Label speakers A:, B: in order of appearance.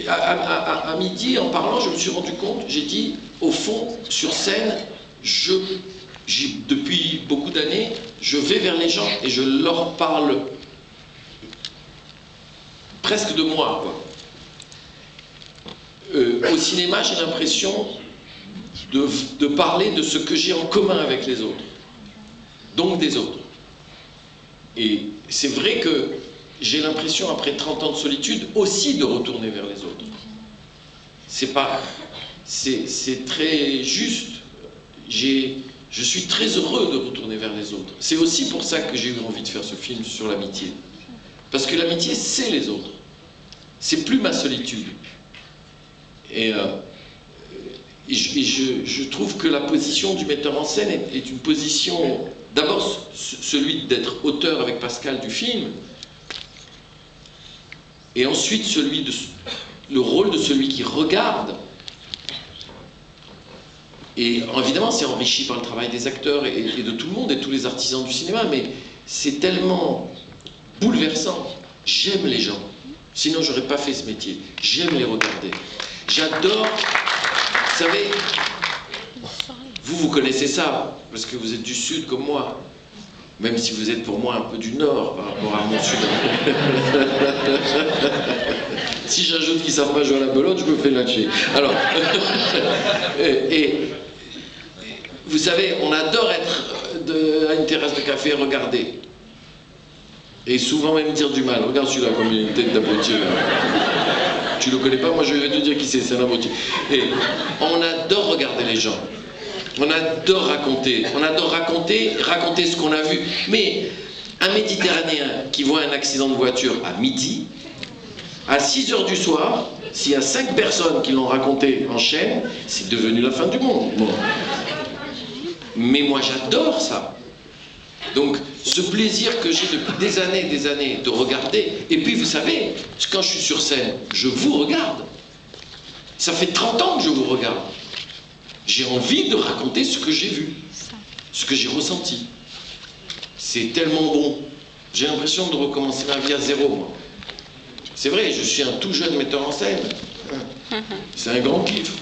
A: À midi, en parlant, je me suis rendu compte, j'ai dit, au fond, sur scène, depuis beaucoup d'années, je vais vers les gens et je leur parle presque de moi, quoi. Au cinéma, j'ai l'impression de parler de ce que j'ai en commun avec les autres, donc des autres. Et c'est vrai que j'ai l'impression, après 30 ans de solitude, aussi de retourner vers les autres. C'est très juste. Je suis très heureux de retourner vers les autres. C'est aussi pour ça que j'ai eu envie de faire ce film sur l'amitié. Parce que l'amitié, c'est les autres. C'est plus ma solitude. Et je trouve que la position du metteur en scène est une position, d'abord celui d'être auteur avec Pascal du film, et ensuite le rôle de celui qui regarde. Et évidemment, c'est enrichi par le travail des acteurs et de tout le monde et tous les artisans du cinéma, mais c'est tellement bouleversant. J'aime les gens. Sinon, j'aurais pas fait ce métier. J'aime les regarder. J'adore. Vous savez, vous connaissez ça, parce que vous êtes du Sud comme moi. Même si vous êtes pour moi un peu du Nord par rapport à mon Sud. Si j'ajoute qu'ils savent pas jouer à la belote, je me fais lyncher. Alors, et vous savez, on adore être à une terrasse de café et regarder. Et souvent même dire du mal. Regarde celui-là comme il a une tête d'abruti. Tu le connais pas, moi je vais te dire qui c'est un abruti. Et on adore regarder les gens. On adore raconter. On adore raconter ce qu'on a vu. Mais un Méditerranéen qui voit un accident de voiture à midi, à 6 h du soir, s'il y a 5 personnes qui l'ont raconté en chaîne, c'est devenu la fin du monde. Bon. Mais moi j'adore ça. Donc ce plaisir que j'ai depuis des années de regarder, et puis vous savez, quand je suis sur scène, je vous regarde. Ça fait 30 ans que je vous regarde. J'ai envie de raconter ce que j'ai vu, ce que j'ai ressenti. C'est tellement bon. J'ai l'impression de recommencer ma vie à zéro, moi. C'est vrai, je suis un tout jeune metteur en scène. C'est un grand kiff.